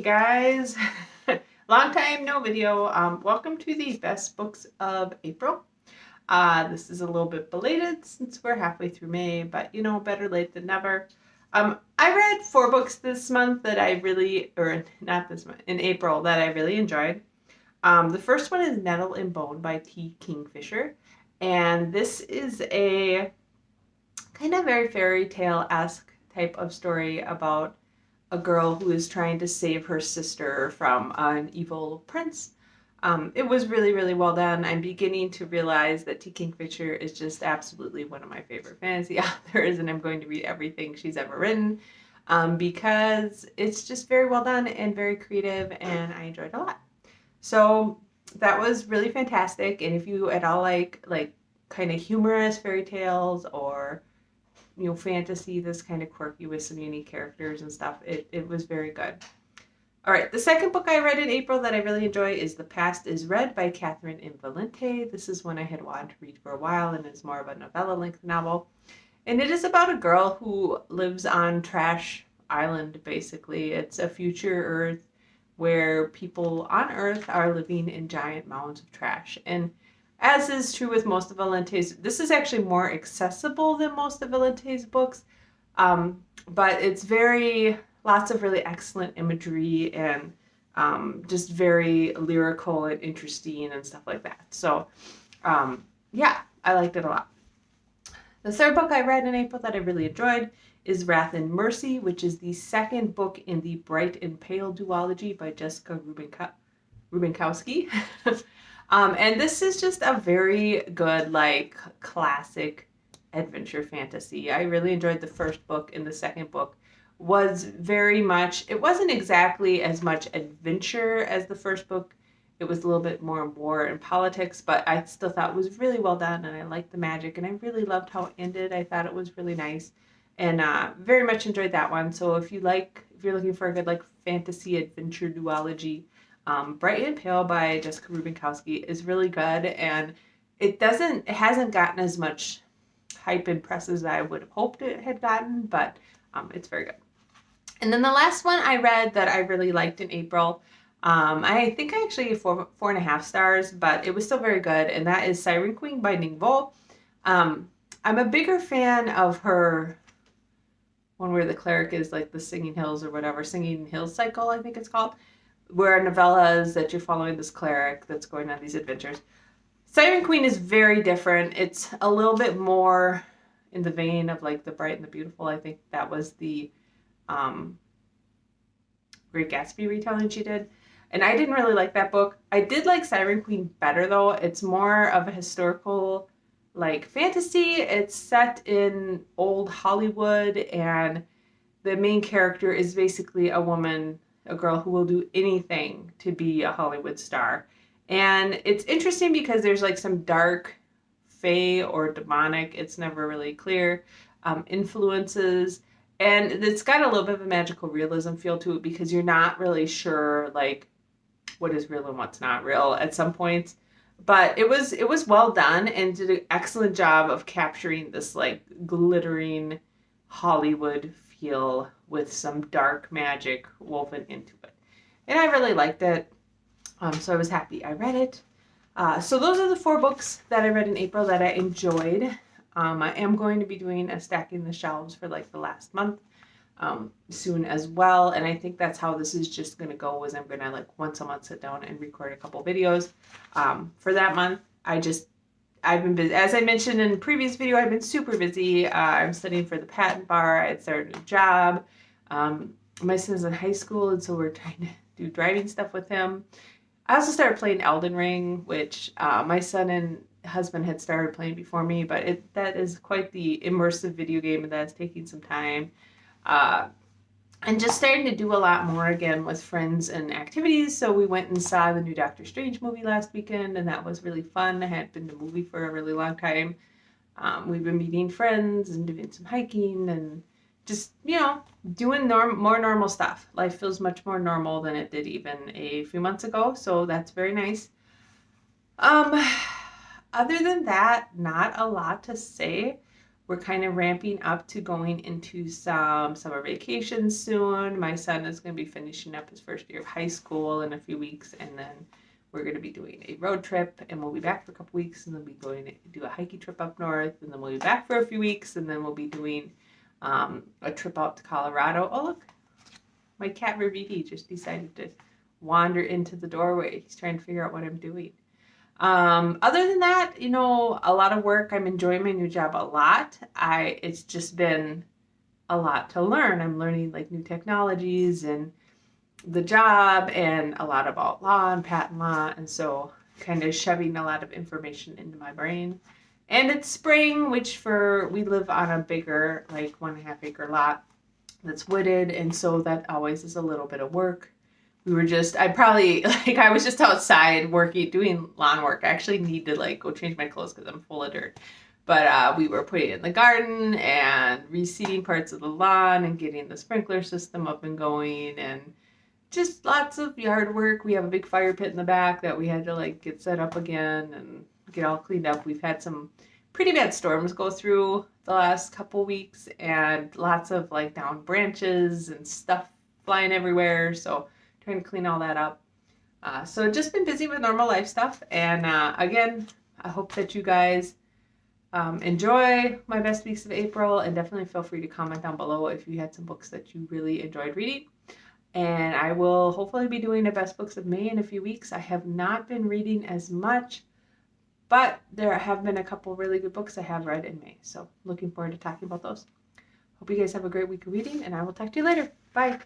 guys, long time no video. Welcome to the best books of April. This is a little bit belated since we're halfway through May, but better late than never. I read 4 books this month that I really, or not this month, in April that I really enjoyed. The first one is Nettle and Bone by T. Kingfisher, and this is a kind of very fairy tale-esque type of story about a girl who is trying to save her sister from an evil prince. It was really, really well done. I'm beginning to realize that T. Kingfisher is just absolutely one of my favorite fantasy authors, and I'm going to read everything she's ever written because it's just very well done and very creative, and I enjoyed it a lot. So that was really fantastic, and if you at all like kind of humorous fairy tales or fantasy that's kind of quirky with some unique characters and stuff, it was very good. All right, the second book I read in April that I really enjoy is The Past is Red by Catherine Invalente. This is one I had wanted to read for a while, and it's more of a novella-length novel. And it is about a girl who lives on Trash Island, basically. It's a future Earth where people on Earth are living in giant mounds of trash. And as is true with most of Valente's, this is actually more accessible than most of Valente's books, but it's lots of really excellent imagery and just very lyrical and interesting and stuff like that. So, yeah, I liked it a lot. The third book I read in April that I really enjoyed is Wrath and Mercy, which is the second book in the Bright and Pale duology by Jessica Rubinkowski. And this is just a very good, classic adventure fantasy. I really enjoyed the first book, and the second book was very much, it wasn't exactly as much adventure as the first book. It was a little bit more war and politics, but I still thought it was really well done, and I liked the magic, and I really loved how it ended. I thought it was really nice, and very much enjoyed that one. So if you're looking for a good fantasy adventure duology, Bright and Pale by Jessica Rubinkowski is really good, and it hasn't gotten as much hype and press as I would have hoped it had gotten, but it's very good. And then the last one I read that I really liked in April, I think I actually gave 4.5 stars, but it was still very good, and that is Siren Queen by Ningbo. I'm a bigger fan of her one where the cleric is the Singing Hills or whatever, Singing Hills cycle, I think it's called, where novellas that you're following this cleric that's going on these adventures. Siren Queen is very different. It's a little bit more in the vein of The Bright and the Beautiful. I think that was the Great Gatsby retelling she did. And I didn't really like that book. I did like Siren Queen better, though. It's more of a historical fantasy. It's set in old Hollywood, and the main character is basically a girl who will do anything to be a Hollywood star. And it's interesting because there's some dark fae or demonic, it's never really clear, influences. And it's got a little bit of a magical realism feel to it because you're not really sure what is real and what's not real at some points. But it was well done and did an excellent job of capturing this glittering Hollywood feel with some dark magic woven into it. And I really liked it. So I was happy I read it. So those are the 4 books that I read in April that I enjoyed. I am going to be doing a stacking the shelves for the last month soon as well. And I think that's how this is just going to go, is I'm going to once a month sit down and record a couple videos. For that month, I've been busy. As I mentioned in the previous video, I've been super busy. I'm studying for the patent bar. I started a new job. My son's in high school, and so we're trying to do driving stuff with him. I also started playing Elden Ring, which my son and husband had started playing before me, but that is quite the immersive video game, and that's taking some time. And just starting to do a lot more again with friends and activities. So we went and saw the new Doctor Strange movie last weekend, and that was really fun. I hadn't been to a movie for a really long time. We've been meeting friends and doing some hiking and just, doing more normal stuff. Life feels much more normal than it did even a few months ago, so that's very nice. Other than that, not a lot to say. We're kind of ramping up to going into some summer vacations soon. My son is going to be finishing up his first year of high school in a few weeks, and then we're going to be doing a road trip, and we'll be back for a couple weeks, and then we'll be going to do a hiking trip up north, and then we'll be back for a few weeks, and then we'll be doing a trip out to Colorado. Oh, look, my cat Riviti just decided to wander into the doorway. He's trying to figure out what I'm doing. Other than that, you know, a lot of work. I'm enjoying my new job a lot. It's just been a lot to learn. I'm learning like new technologies and the job and a lot about law and patent law. And so kind of shoving a lot of information into my brain. And it's spring, which we live on a bigger, like 1.5 acre lot that's wooded. And so that always is a little bit of work. I was just outside working, doing lawn work. I actually need to like go change my clothes because I'm full of dirt. But we were putting it in the garden and reseeding parts of the lawn and getting the sprinkler system up and going, and just lots of yard work. We have a big fire pit in the back that we had to like get set up again and get all cleaned up. We've had some pretty bad storms go through the last couple weeks, and lots of like down branches and stuff flying everywhere. So trying to clean all that up. So just been busy with normal life stuff. And again, I hope that you guys enjoy my best weeks of April, and definitely feel free to comment down below if you had some books that you really enjoyed reading. And I will hopefully be doing the best books of May in a few weeks. I have not been reading as much, but there have been a couple really good books I have read in May. So looking forward to talking about those. Hope you guys have a great week of reading, and I will talk to you later. Bye.